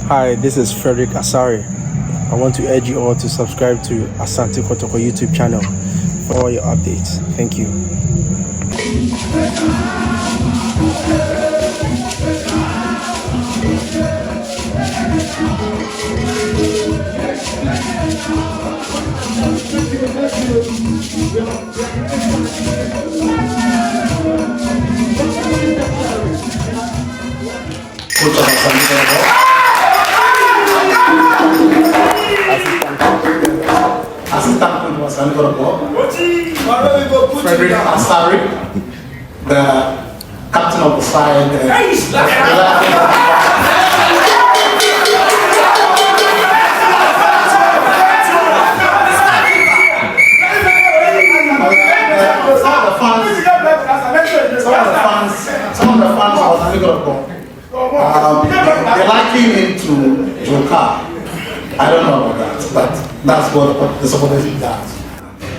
Hi, this is Fredrick Asare. I want to urge you all to subscribe to Asante Kotoko YouTube channel for all your updates. Thank you. Asante Fredrick Asare, the captain of the side. Some of the fans of Asante they like him into Joker. I don't know about that, but that's what the supporters does.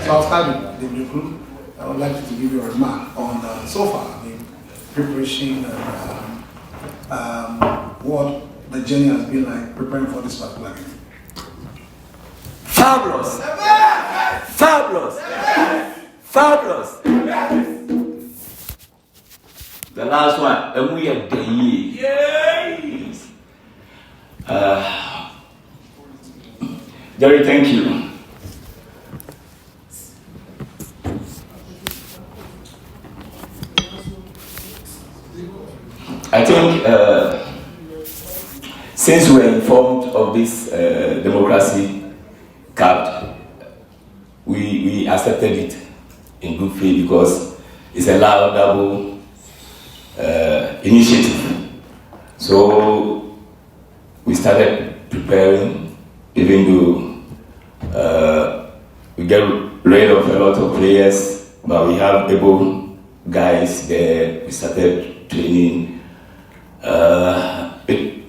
So I'll start with the group. I would like to give you a remark on so far the preparation and what the journey has been like preparing for this particular game. Fabulous! Fabulous! Fabulous! The last one, and we are the year. Jerry, thank you. I think since we were informed of this democracy cup, we accepted it in good faith because it's a laudable initiative. So we started preparing, even though we get rid of a lot of players, but we have able guys there. We started training.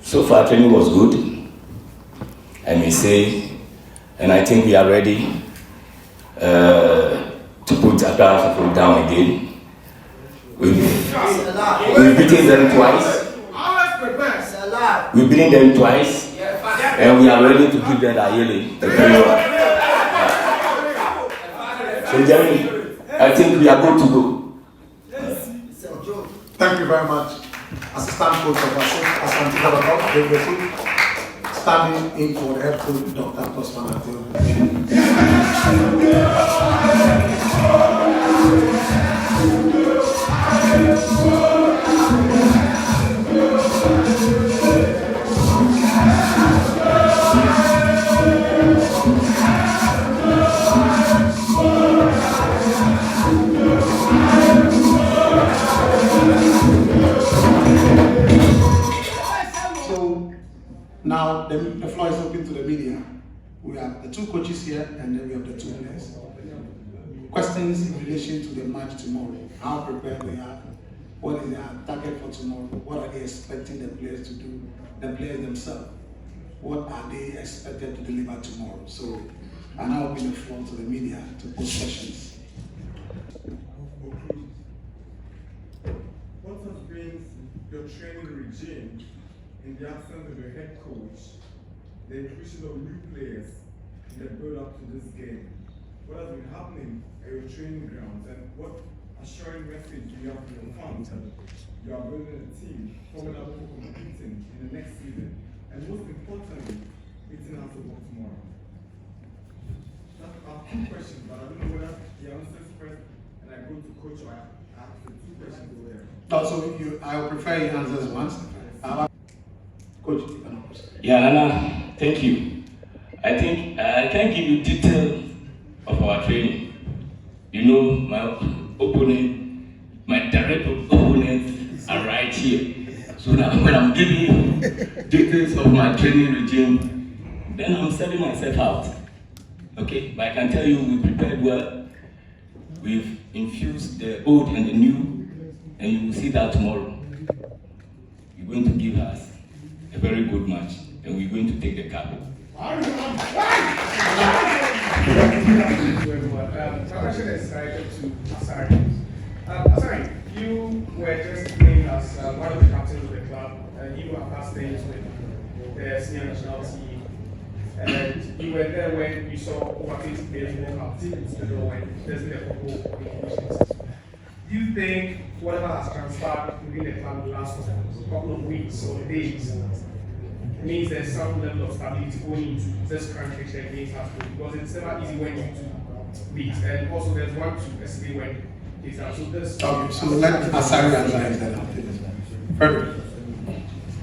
So far, training was good, I may say, and I think we are ready to put Accra down again. We've beaten them twice. We've beaten them twice, and we are ready to give them a yearly. So, Jeremy, I think we are good to go. Thank you very much. Assistant coach of Asante Kotoko David Ocloo, standing in for the head coach, Dr. Now the floor is open to the media. We have the two coaches here and then we have the two players. Questions in relation to the match tomorrow. How prepared they are, what is their target for tomorrow, what are they expecting the players to do, the players themselves, what are they expected to deliver tomorrow. So I now open the floor to the media to pose questions. What has been your training regime in the absence of your head coach, the inclusion of new players in the build-up to this game? What has been happening at your training grounds, and what assuring message do you have to your fans that you are building a team formidable for competing in the next season, and most importantly, beating us about tomorrow? I have two questions, but I don't know whether the answers first, and I go to coach, or I ask the two questions over there. Also, I would prefer you answers once. Coach, Yeah, Nana, thank you. I think I can give you detail of our training. You know, my opponent, my direct opponents are right here. So now when I'm giving you details of my training regime, then I'm selling myself out. Okay, but I can tell you we prepared well. We've infused the old and the new, and you will see that tomorrow. You're going to give us a very good match, and we're going to take the cup. Thank you, everyone. My question is directed to Asare. Asare, you were just named as one of the captains of the club, and you are past names with the senior national team, and you were there when you saw over 20 players walk out, when there's been a couple of injuries. Do you think whatever has transpired within the club the last couple of weeks or days means there's some level of stability going into this current fixture against Hasbro? Because it's never easy when you do beat, and also there's 1-2 yesterday when it's out. So this. Okay, so let Asare answer that after this. Fredrick.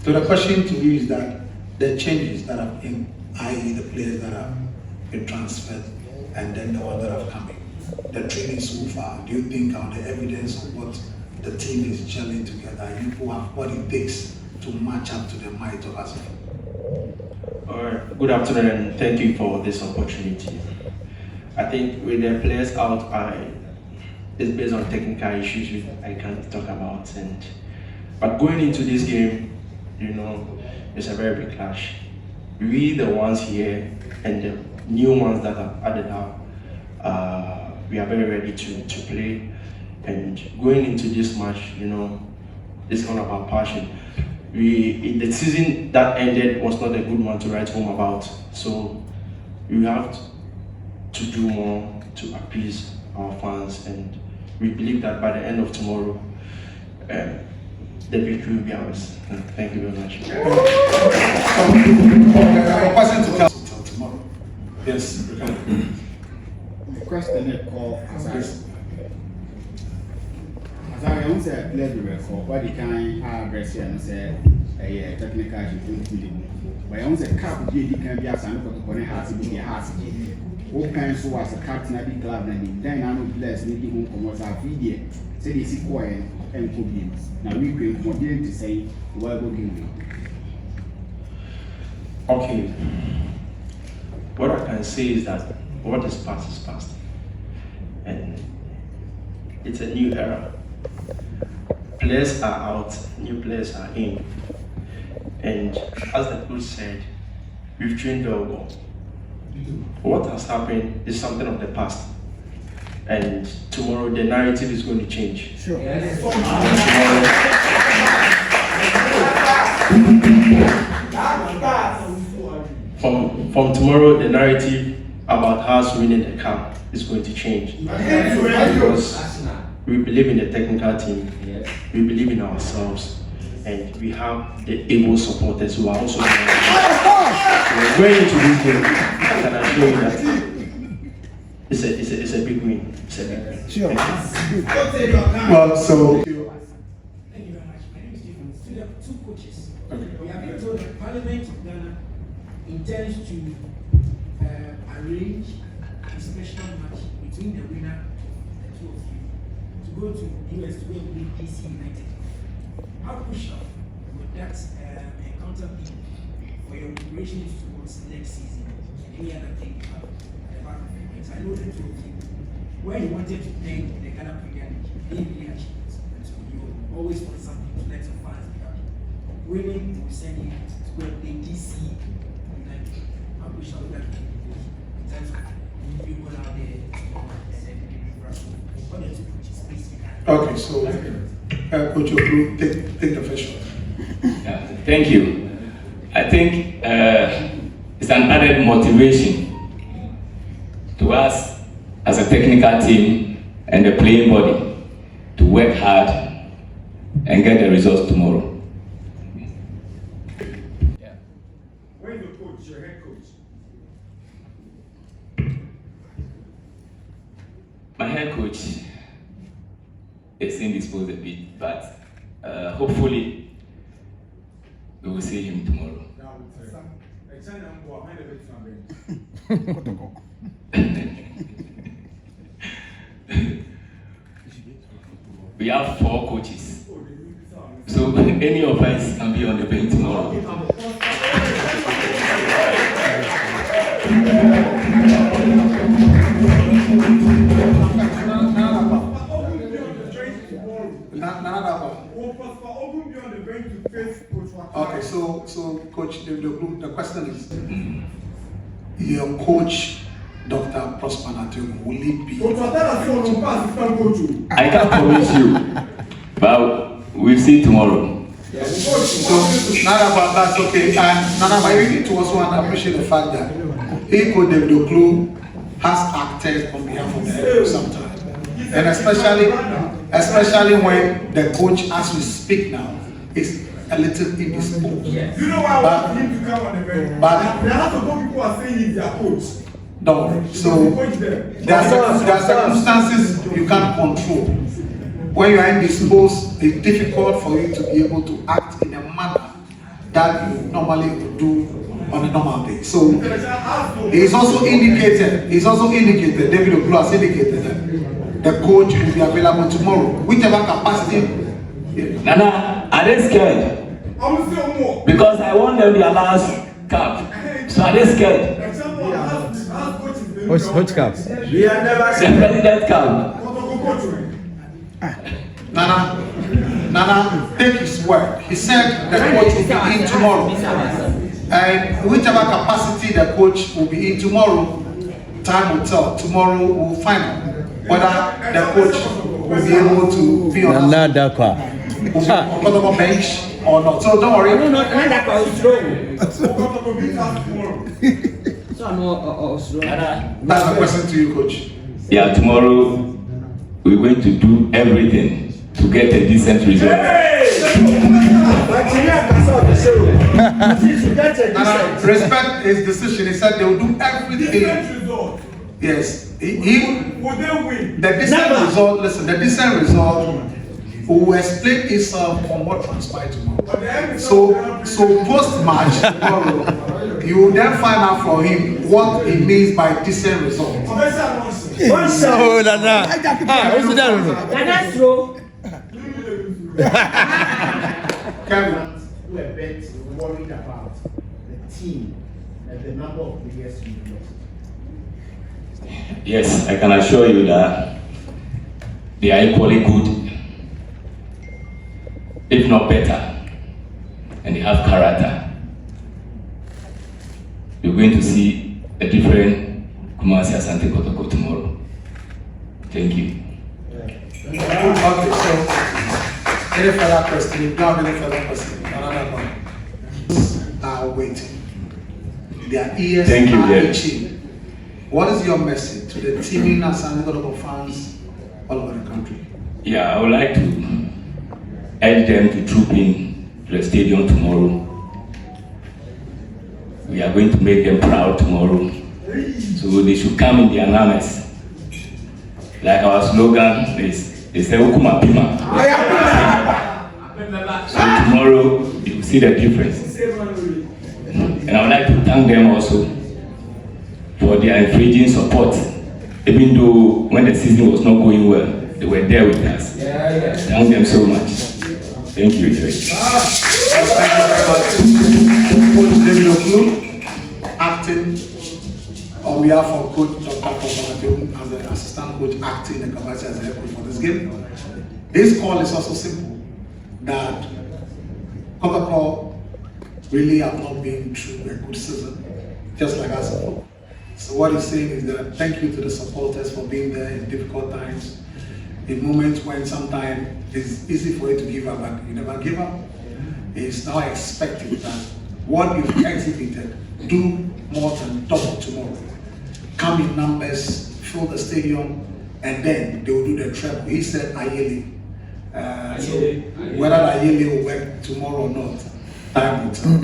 So the question to you is that the changes that have been, i.e. the players that have been transferred and then the ones that have come in, the training so far, do you think on the evidence of what the team is gelling together, you people have what it takes to match up to the might of Asante? Good afternoon and thank you for this opportunity. I think with the players out, it's based on technical issues which I can't talk about. But going into this game, it's a very big clash. We, the ones here, and the new ones that are added up, we are very ready to play. And going into this match, it's all about passion. The season that ended was not a good one to write home about. So we have to do more to appease our fans, and we believe that by the end of tomorrow, the victory will be ours. Thank you very much. Until tomorrow. Yes, the question is called Asare. Asare, I want to play the record. What the kind of address and say a technical issue. But I want to cap the can be Asante Kotoko has to be a house. All kinds of was a captain of the club and then I know bless maybe who comes out video. Say they see quiet and could be. Now we can continue to say what will give me. Okay. What I can say is that what is past, and it's a new era. Players are out, new players are in, and as the coach said, we've trained very well. What has happened is something of the past, and tomorrow the narrative is going to change. Sure. Yes. From tomorrow, the narrative about us winning the cup is going to change, because we believe in the technical team, we believe in ourselves, and we have the able supporters who are also we're going into this game. I can assure you that it's a big win. It's a big win. Sure. well, so Thank you very much. My name is Stephen. Still have two coaches. We have been told that Parliament of Ghana intends to arrange a special match between the winner of the two of you to go to US to go and meet DC United. How crucial would that encounter be for your preparations towards next season and any other thing you have at the back of your heads? I know the two of you, where you wanted to play in the Ghana Premier League, they really achieved it. And so you always want something to let your fans be happy. Winning will send you to go and play DC United. How crucial would that be in terms of you go out there and then what are the two coaches, please? okay, so Coach Ocloo, take the first shot. Thank you. I think it's an added motivation to us as a technical team and the playing body to work hard and get the results tomorrow. Where's the coach, your head coach? My head coach is indisposed a bit, but hopefully we will see him tomorrow. We have 4 coaches, so any of us can be on the bench tomorrow. Okay, so Coach the question is, your coach, Dr. Prosper Nategu, will it be? I can't promise you, but we'll see tomorrow. So, Nana, but that's okay. And Nana, but you need to also appreciate the fact that David Ocloo has acted on behalf of the head sometimes. And especially when the coach, as we speak now, is a little indisposed. You know why I want him to come on the bench? But there are some people are saying he's their coach. Don't worry. So there are circumstances you can't control. When you are indisposed, it's difficult for you to be able to act in a manner that you normally would do on a normal day. So he's also indicated, David Ocloo has indicated that the coach will be available tomorrow, whichever capacity. Nana, are they scared? Because I won them their last cup. So are they scared? Which cup? We are never the President Cup. Nana, take his word. He said the coach will be in tomorrow. And whichever capacity the coach will be in tomorrow, time will tell. Tomorrow we'll find out whether the coach will be able to be on the bench or not. So don't worry. That's the question to you, coach. Yeah, tomorrow we're going to do everything to get a decent result. Respect his decision. He said they will do everything. Yes. The decent result, listen, the decent result will explain itself on what transpired tomorrow. So post-match tomorrow, you will then find out from him what it means by decent result. Oh, Nana. That's true. Kevin. Who are bit worried about the team and the number of players we lost. Yes, I can assure you that they are equally good, if not better, and they have character. You're going to see a different Kumasi Asante Kotoko tomorrow. Thank you. Okay, so any further question? If not any further question, another one. Are waiting. Their ears Thank you, are yeah. itching. What is your message to the teaming Asante Kotoko fans all over the country? Yeah, I would like to urge them to troop in to the stadium tomorrow. We are going to make them proud tomorrow. So they should come in their numbers. Like our slogan is Ukuma Pima. So tomorrow you will see the difference. And I would like to thank them also for their encouraging support. Even though when the season was not going well, they were there with us. Thank them so much. Thank you, Jerry. Thank you very much. Coach David Ocloo, acting on behalf of Coach Dr. Kotoko as the assistant coach, acting in the capacity as the head coach for this game. This call is also simple, that Kotoko really have not been through a good season, just like us. So what he's saying is that thank you to the supporters for being there in difficult times, in moments when sometimes it's easy for you to give up, but you never give up. He's now expecting that what you've exhibited, do more than double tomorrow. Come in numbers, fill the stadium, and then they will do the treble. He said Ayele. So whether Ayele will work tomorrow or not, time will tell.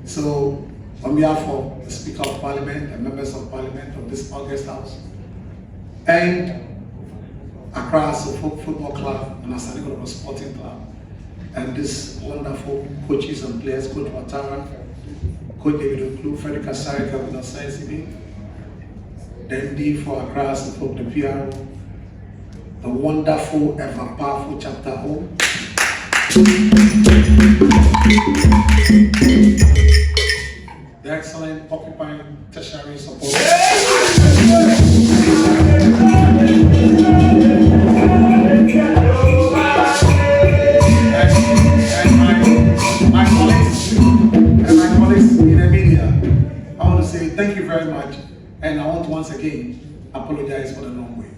So on behalf of the Speaker of Parliament and members of Parliament of this August House, and Accra Football Club and Asante Kotoko Sporting Club, and this wonderful coaches and players, Coach Watara, Coach David Ocloo, Fredrick Asare David Ocloo SC, the MD for Accra Support, the PRO, the wonderful, ever powerful chapter home. The excellent occupying tertiary support. And my colleagues in the media, I want to say thank you very much. And I want to once again apologize for the long way.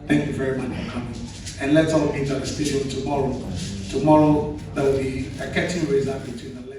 Thank you very much for coming. And let's all meet at the stadium tomorrow tomorrow there will be a curtain raiser between the